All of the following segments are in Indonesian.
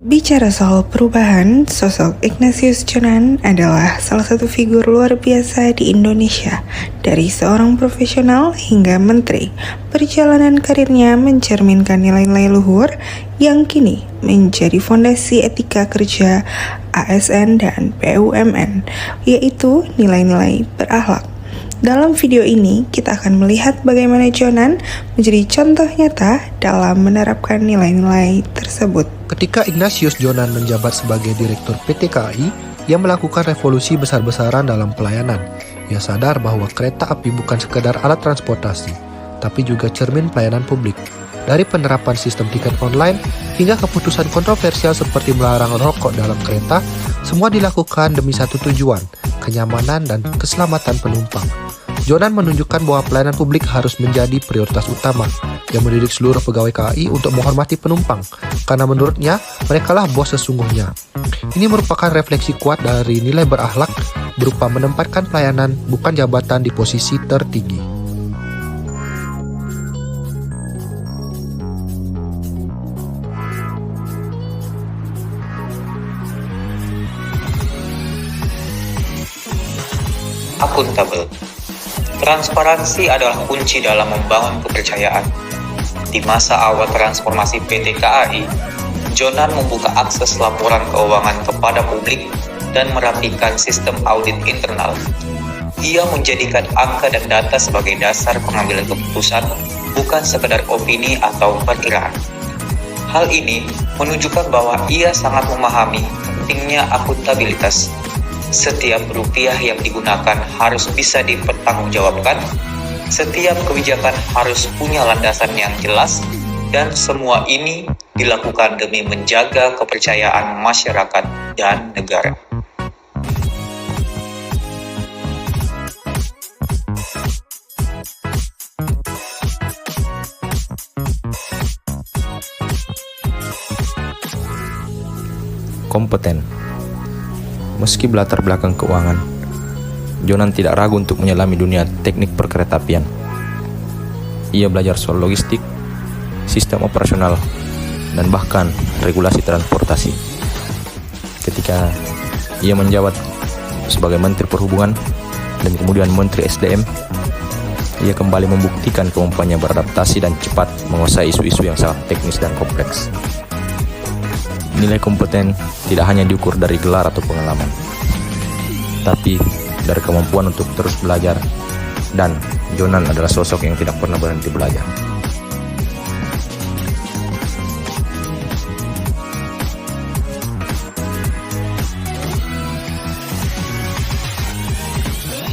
Bicara soal perubahan, sosok Ignatius Jonan adalah salah satu figur luar biasa di Indonesia. Dari seorang profesional hingga menteri, perjalanan karirnya mencerminkan nilai-nilai luhur yang kini menjadi fondasi etika kerja ASN dan BUMN, yaitu nilai-nilai berakhlak. Dalam video ini, kita akan melihat bagaimana Jonan menjadi contoh nyata dalam menerapkan nilai-nilai tersebut. Ketika Ignatius Jonan menjabat sebagai Direktur PT KAI, ia melakukan revolusi besar-besaran dalam pelayanan. Ia sadar bahwa kereta api bukan sekedar alat transportasi, tapi juga cermin pelayanan publik. Dari penerapan sistem tiket online hingga keputusan kontroversial seperti melarang rokok dalam kereta, semua dilakukan demi satu tujuan, kenyamanan dan keselamatan penumpang. Jonan menunjukkan bahwa pelayanan publik harus menjadi prioritas utama. Ia mendidik seluruh pegawai KAI untuk menghormati penumpang, karena menurutnya merekalah bos sesungguhnya. Ini merupakan refleksi kuat dari nilai berakhlak berupa menempatkan pelayanan bukan jabatan di posisi tertinggi. Akuntabel. Transparansi adalah kunci dalam membangun kepercayaan. Di masa awal transformasi PT KAI, Jonan membuka akses laporan keuangan kepada publik dan merapikan sistem audit internal. Ia menjadikan angka dan data sebagai dasar pengambilan keputusan, bukan sekedar opini atau perkiraan. Hal ini menunjukkan bahwa ia sangat memahami pentingnya akuntabilitas. Setiap rupiah yang digunakan harus bisa dipertanggungjawabkan, setiap kebijakan harus punya landasan yang jelas, dan semua ini dilakukan demi menjaga kepercayaan masyarakat dan negara. Kompeten. Meski berlatar belakang keuangan, Jonan tidak ragu untuk menyelami dunia teknik perkeretaapian. Ia belajar soal logistik, sistem operasional, dan bahkan regulasi transportasi. Ketika ia menjabat sebagai Menteri Perhubungan dan kemudian Menteri SDM, ia kembali membuktikan kemampuannya beradaptasi dan cepat menguasai isu-isu yang sangat teknis dan kompleks. Nilai kompeten tidak hanya diukur dari gelar atau pengalaman, tapi dari kemampuan untuk terus belajar, dan Jonan adalah sosok yang tidak pernah berhenti belajar.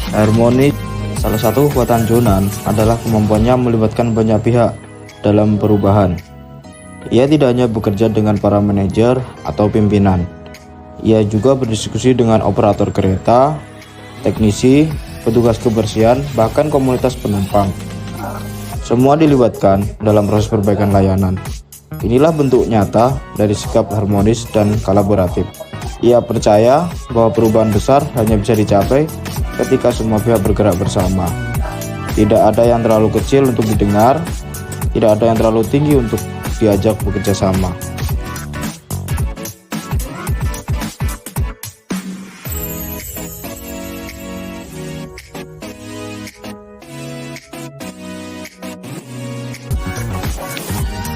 Harmonis. Salah satu kekuatan Jonan adalah kemampuannya melibatkan banyak pihak dalam perubahan. Ia tidak hanya bekerja dengan para manajer atau pimpinan. Ia juga berdiskusi dengan operator kereta, teknisi, petugas kebersihan, bahkan komunitas penumpang. Semua dilibatkan dalam proses perbaikan layanan. Inilah bentuk nyata dari sikap harmonis dan kolaboratif. Ia percaya bahwa perubahan besar hanya bisa dicapai ketika semua pihak bergerak bersama. Tidak ada yang terlalu kecil untuk didengar, tidak ada yang terlalu tinggi untuk diajak bekerja sama.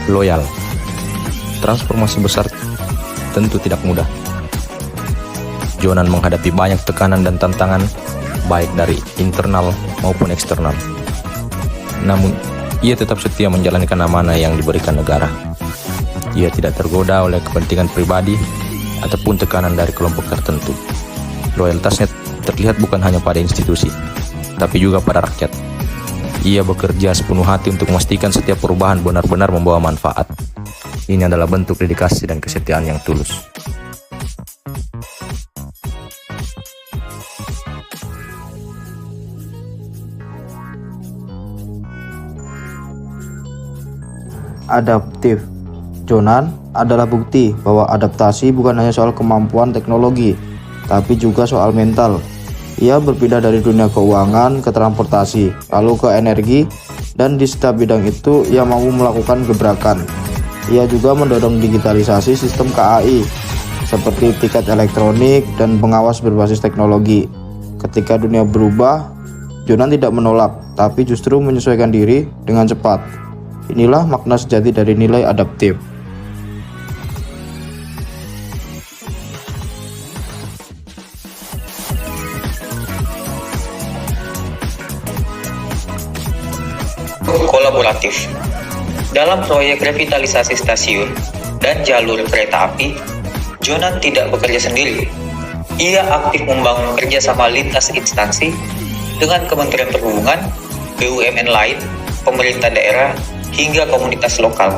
Loyal. Transformasi besar tentu tidak mudah. Jonan menghadapi banyak tekanan dan tantangan, baik dari internal maupun eksternal. Namun, ia tetap setia menjalankan amanah yang diberikan negara. Ia tidak tergoda oleh kepentingan pribadi ataupun tekanan dari kelompok tertentu. Loyalitasnya terlihat bukan hanya pada institusi, tapi juga pada rakyat. Ia bekerja sepenuh hati untuk memastikan setiap perubahan benar-benar membawa manfaat. Ini adalah bentuk dedikasi dan kesetiaan yang tulus. Adaptif. Jonan adalah bukti bahwa adaptasi bukan hanya soal kemampuan teknologi, tapi juga soal mental. Ia berpindah dari dunia keuangan ke transportasi, lalu ke energi, dan di setiap bidang itu ia mampu melakukan gebrakan. Ia juga mendorong digitalisasi sistem KAI seperti tiket elektronik dan pengawas berbasis teknologi. Ketika dunia berubah, Jonan tidak menolak, tapi justru menyesuaikan diri dengan cepat. Inilah makna sejati dari nilai adaptif. Kolaboratif. Dalam proyek revitalisasi stasiun dan jalur kereta api, Jonan tidak bekerja sendiri. Ia aktif membangun kerjasama lintas instansi dengan Kementerian Perhubungan, BUMN lain, pemerintah daerah, hingga komunitas lokal.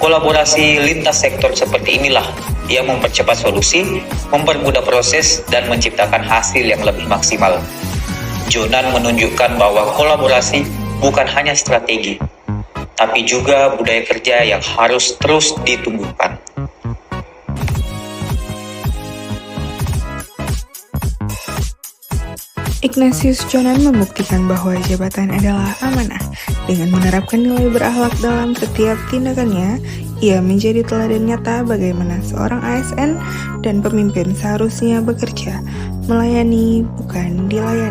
Kolaborasi lintas sektor seperti inilah yang mempercepat solusi, mempermudah proses, dan menciptakan hasil yang lebih maksimal. Jonan menunjukkan bahwa kolaborasi bukan hanya strategi, tapi juga budaya kerja yang harus terus ditumbuhkan. Ignatius Jonan membuktikan bahwa jabatan adalah amanah. Dengan menerapkan nilai berakhlak dalam setiap tindakannya, ia menjadi teladan nyata bagaimana seorang ASN dan pemimpin seharusnya bekerja, melayani bukan dilayani.